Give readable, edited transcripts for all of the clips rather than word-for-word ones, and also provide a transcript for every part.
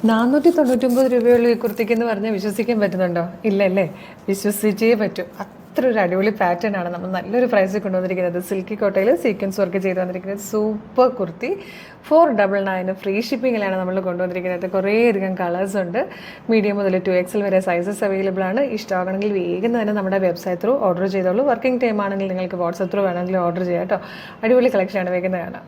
₹499 ഈ കുർത്തിക്കെന്ന് പറഞ്ഞാൽ വിശ്വസിക്കാൻ പറ്റുന്നുണ്ടോ? ഇല്ലല്ലേ? വിശ്വസിച്ചേ പറ്റൂ. അത്ര ഒരു അടിപൊളി പാറ്റേൺ ആണ് നമ്മൾ നല്ലൊരു പ്രൈസിൽ കൊണ്ടുവന്നിരിക്കുന്നത്. സിൽക്കി കോട്ടയിൽ സീക്വൻസ് വർക്ക് ചെയ്ത് വന്നിരിക്കുന്നത് സൂപ്പർ കുർത്തി 499 ഫ്രീ ഷിപ്പിങ്ങിലാണ് നമ്മൾ കൊണ്ടുവന്നിരിക്കുന്നത്. കുറേയധികം കളേഴ്സ് ഉണ്ട്. മീഡിയം മുതൽ 2XL വരെ സൈസസ് അവൈലബിൾ ആണ്. ഇഷ്ടമാണെങ്കിൽ വേഗം തന്നെ നമ്മുടെ വെബ്സൈറ്റ് ത്രൂ ഓർഡർ ചെയ്തോളൂ. വർക്കിംഗ് ടൈം ആണെങ്കിൽ നിങ്ങൾക്ക് വാട്സപ്പ് ത്രൂ വേണമെങ്കിൽ ഓർഡർ ചെയ്യാം കേട്ടോ. അടിപൊളി കളക്ഷനാണ്, വേഗം കാണാം.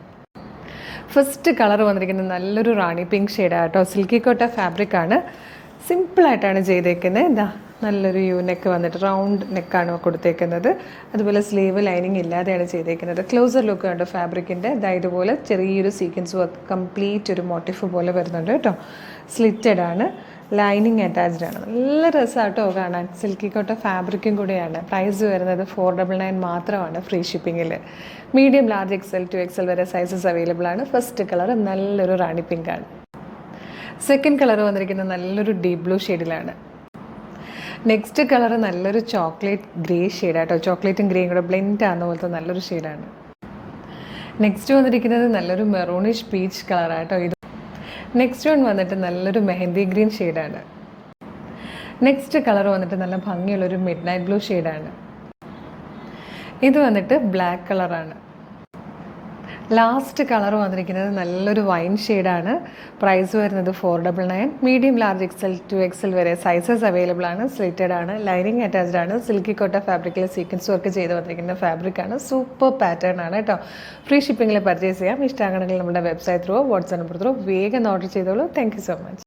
ഫസ്റ്റ് കളർ വന്നിരിക്കുന്നത് നല്ലൊരു റാണി പിങ്ക് ഷെയ്ഡാണ് കേട്ടോ. സിൽക്കി കോട്ട ഫാബ്രിക് ആണ്. സിമ്പിളായിട്ടാണ് ചെയ്തേക്കുന്നത്. എന്താ നല്ലൊരു യു നെക്ക് വന്നിട്ട് റൗണ്ട് നെക്കാണ് കൊടുത്തേക്കുന്നത്. അതുപോലെ സ്ലീവ് ലൈനിങ് ഇല്ലാതെയാണ് ചെയ്തേക്കുന്നത്. ക്ലോസർ ലുക്ക് കണ്ടോ ഫാബ്രിക്കിൻ്റെ. ഇതുപോലെ ചെറിയൊരു സീക്വൻസ് വർക്ക് കംപ്ലീറ്റ് ഒരു മോട്ടീഫ് പോലെ വരുന്നുണ്ട് കേട്ടോ. സ്ലിറ്റഡ് ആണ്, ലൈനിങ് അറ്റാച്ച്ഡ് ആണ്. നല്ല രസമാട്ടോ കാണാൻ. സിൽക്കി കോട്ട ഫാബ്രിക്കും കൂടെയാണ്. പ്രൈസ് വരുന്നത് 499 മാത്രമാണ് ഫ്രീ ഷിപ്പിങ്ങിൽ. മീഡിയം ലാർജ് XL 2XL വരെ സൈസസ് അവൈലബിൾ ആണ്. ഫസ്റ്റ് കളർ നല്ലൊരു റാണി പിങ്ക് ആണ്. സെക്കൻഡ് കളർ വന്നിരിക്കുന്നത് നല്ലൊരു ഡീപ് ബ്ലൂ ഷെയ്ഡിലാണ്. നെക്സ്റ്റ് കളർ നല്ലൊരു ചോക്ലേറ്റ് ഗ്രേ ഷെയ്ഡാട്ടോ. ചോക്ലേറ്റും ഗ്രേയും കൂടെ ബ്ലെൻഡ് ആകുന്ന പോലത്തെ നല്ലൊരു ഷെയ്ഡാണ്. നെക്സ്റ്റ് വന്നിരിക്കുന്നത് നല്ലൊരു മെറൂണിഷ് പീച്ച് കളറാട്ടോ. ഇത് നെക്സ്റ്റ് വൺ വന്നിട്ട് നല്ലൊരു മെഹന്തി ഗ്രീൻ ഷെയ്ഡാണ്. നെക്സ്റ്റ് കളർ വന്നിട്ട് നല്ല ഭംഗിയുള്ളൊരു മിഡ് നൈറ്റ് ബ്ലൂ ഷെയ്ഡാണ്. ഇത് വന്നിട്ട് ബ്ലാക്ക് കളറാണ്. ലാസ്റ്റ് കളർ വന്നിരിക്കുന്നത് നല്ലൊരു വൈൻ ഷെയ്ഡാണ്. പ്രൈസ് വരുന്നത് 499. മീഡിയം ലാർജ് XL 2XL വരെ സൈസസ് അവൈലബിൾ ആണ്. സ്ലിറ്റഡ് ആണ്, ലൈനിങ് അറ്റാച്ച്ഡ് ആണ്. സിൽക്കി കോട്ട ഫാബ്രിക്കിൽ സീക്വൻസ് വർക്ക് ചെയ്ത് വന്നിരിക്കുന്ന ഫാബ്രിക്കാണ്. സൂപ്പർ പാറ്റേൺ ആണ് കേട്ടോ. ഫ്രീ ഷിപ്പിങ്ങിൽ പർച്ചേസ് ചെയ്യാം. ഇഷ്ടമാണെങ്കിൽ നമ്മുടെ website through WhatsApp number through വേഗം ഓർഡർ ചെയ്തോളൂ. Thank you so much.